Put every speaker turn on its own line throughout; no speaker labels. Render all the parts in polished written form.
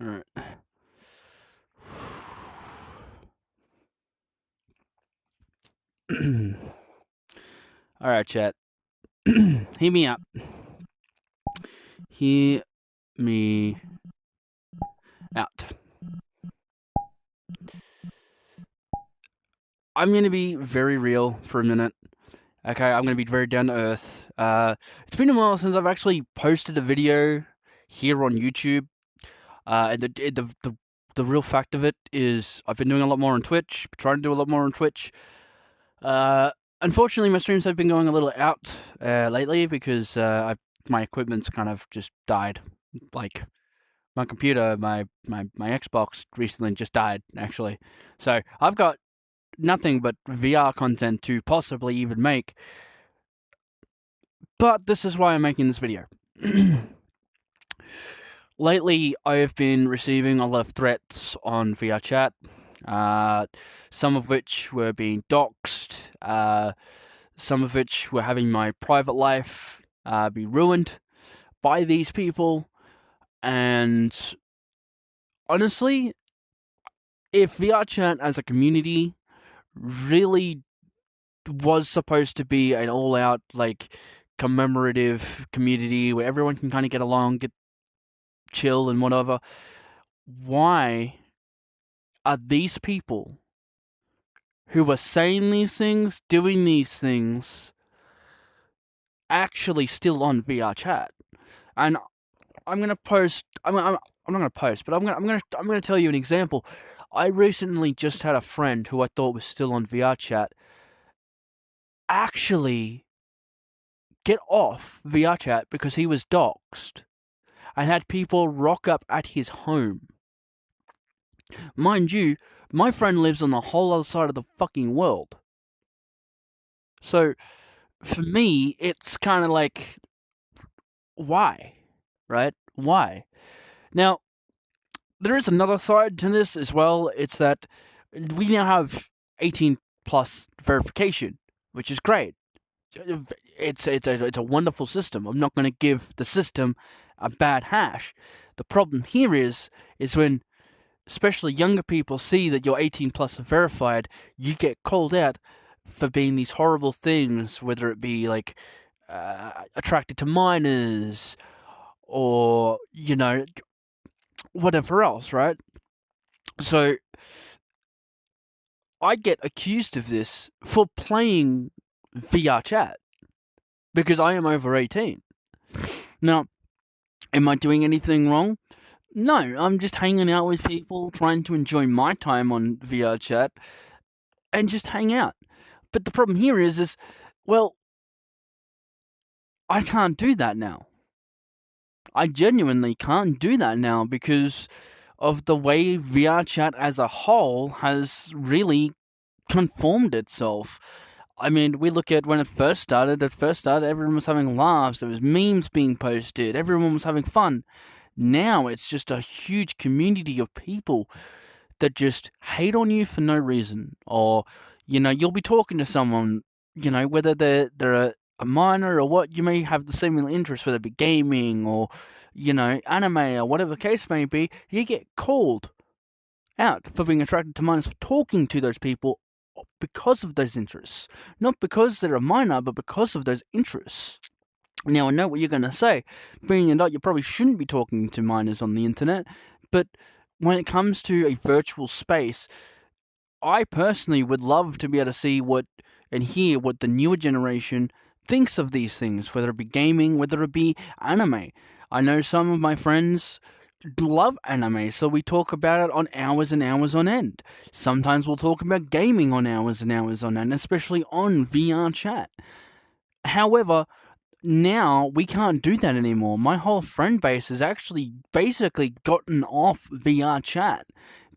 Alright. Alright, chat. Hear me out. Hear me out. I'm going to be very real for a minute. Okay, I'm going to be very down to earth. It's been a while since I've actually posted a video here on YouTube. And the real fact of it is I've been doing a lot more on Twitch, trying to do a lot more on Twitch. Unfortunately, my streams have been going a little out lately because my equipment's kind of just died. Like, my computer, my Xbox recently just died, actually. So I've got nothing but VR content to possibly even make. But this is why I'm making this video. Lately, I have been receiving a lot of threats on vrchat, some of which were being doxxed, some of which were having my private life be ruined by these people. And honestly, if vrchat as a community really was supposed to be an all-out, like, commemorative community where everyone can kind of get along, get chill and whatever, why are these people who are saying these things, doing these things, actually still on vrchat? And I'm gonna post. I'm not gonna post, but I'm gonna tell you an example. I recently just had a friend who I thought was still on vrchat actually get off vrchat because he was doxxed and had people rock up at his home. Mind you, my friend lives on the whole other side of the fucking world. So, for me, it's kind of like, why? Right? Why? Now, there is another side to this as well. It's that we now have 18 plus verification, which is great. It's a wonderful system. I'm not going to give the system a bad hash. The problem here is when especially younger people see that you're 18 plus verified, you get called out for being these horrible things, whether it be like attracted to minors or, you know, whatever else, right? So I get accused of this for playing vrchat because I am over 18. Now, am I doing anything wrong? No, I'm just hanging out with people, trying to enjoy my time on vrchat and just hang out. But the problem here is, well, I can't do that now. I genuinely can't do that now because of the way vrchat as a whole has really conformed itself. I mean, we look at when it first started, everyone was having laughs, there was memes being posted, everyone was having fun. Now it's just a huge community of people that just hate on you for no reason. Or, you know, you'll be talking to someone, you know, whether they're a minor or what, you may have the similar interest, whether it be gaming or, you know, anime or whatever the case may be, you get called out for being attracted to minors, for talking to those people because of those interests. Not because they're a minor, but because of those interests. Now, I know what you're going to say. Being an adult, you probably shouldn't be talking to minors on the internet, but when it comes to a virtual space, I personally would love to be able to see what and hear what the newer generation thinks of these things, whether it be gaming, whether it be anime. I know some of my friends love anime, so we talk about it on hours and hours on end. Sometimes we'll talk about gaming on hours and hours on end, especially on vrchat. However, now we can't do that anymore. My whole friend base has actually basically gotten off vrchat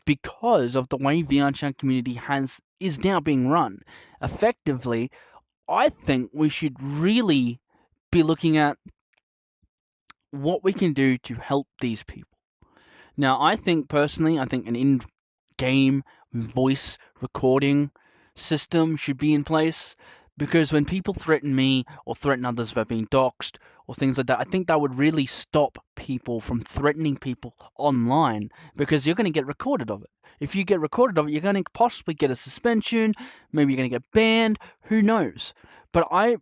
because of the way vrchat community is now being run. Effectively, I think we should really be looking at what we can do to help these people. Now, I think an in-game voice recording system should be in place Because when people threaten me or threaten others about being doxxed or things like that, I think that would really stop people from threatening people online, because you're going to get recorded of it. If you get recorded of it, you're going to possibly get a suspension, maybe you're going to get banned, who knows. But I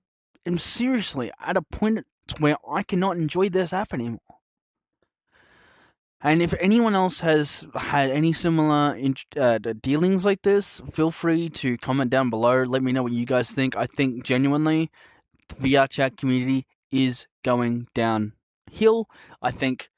am seriously at a point where I cannot enjoy this app anymore. And if anyone else has had any similar dealings like this, feel free to comment down below. Let me know what you guys think. I think genuinely the VR chat community is going downhill. I think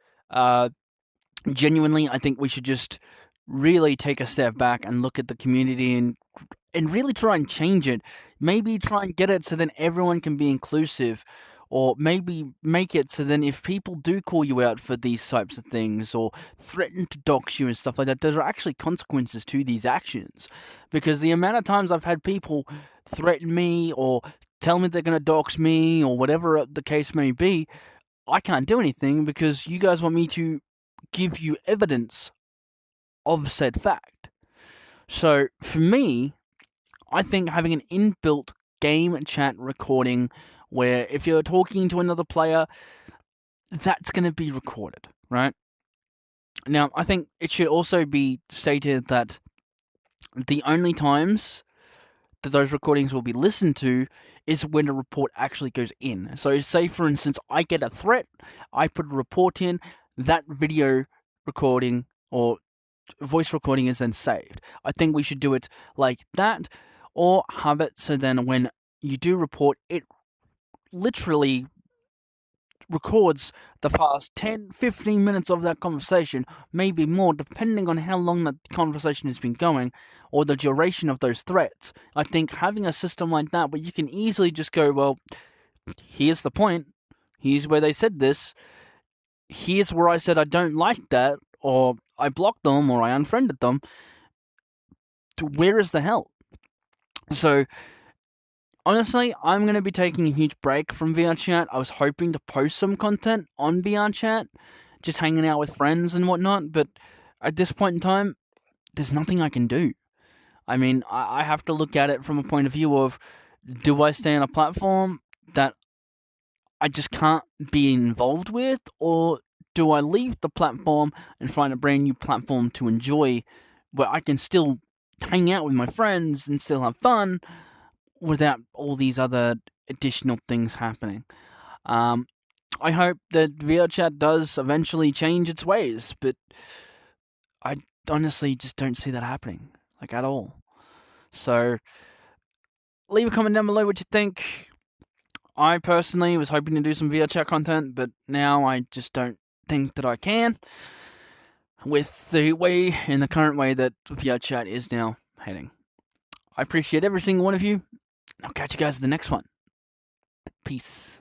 genuinely, I think we should just really take a step back and look at the community and really try and change it. Maybe try and get it so then everyone can be inclusive, or maybe make it so then if people do call you out for these types of things or threaten to dox you and stuff like that, there are actually consequences to these actions. Because the amount of times I've had people threaten me or tell me they're going to dox me or whatever the case may be, I can't do anything because you guys want me to give you evidence of said fact. So for me, I think having an inbuilt game chat recording where if you're talking to another player, that's going to be recorded, right? Now, I think it should also be stated that the only times that those recordings will be listened to is when a report actually goes in. So say, for instance, I get a threat, I put a report in, that video recording or voice recording is then saved. I think we should do it like that, or have it so then when you do report, it literally records the past 10, 15 minutes of that conversation, maybe more, depending on how long that conversation has been going or the duration of those threats. I think having a system like that where you can easily just go, well, here's the point, here's where they said this, here's where I said I don't like that, or I blocked them, or I unfriended them, where is the help? So honestly, I'm going to be taking a huge break from VRChat. I was hoping to post some content on VRChat, just hanging out with friends and whatnot, but at this point in time, there's nothing I can do. I mean, I have to look at it from a point of view of, do I stay on a platform that I just can't be involved with, or do I leave the platform and find a brand new platform to enjoy where I can still hang out with my friends and still have fun without all these other additional things happening? I hope that VRChat does eventually change its ways, but I honestly just don't see that happening, like, at all. So leave a comment down below what you think. I personally was hoping to do some VRChat content, but now I just don't think that I can, with the current way that VRChat is now heading. I appreciate every single one of you. I'll catch you guys in the next one. Peace.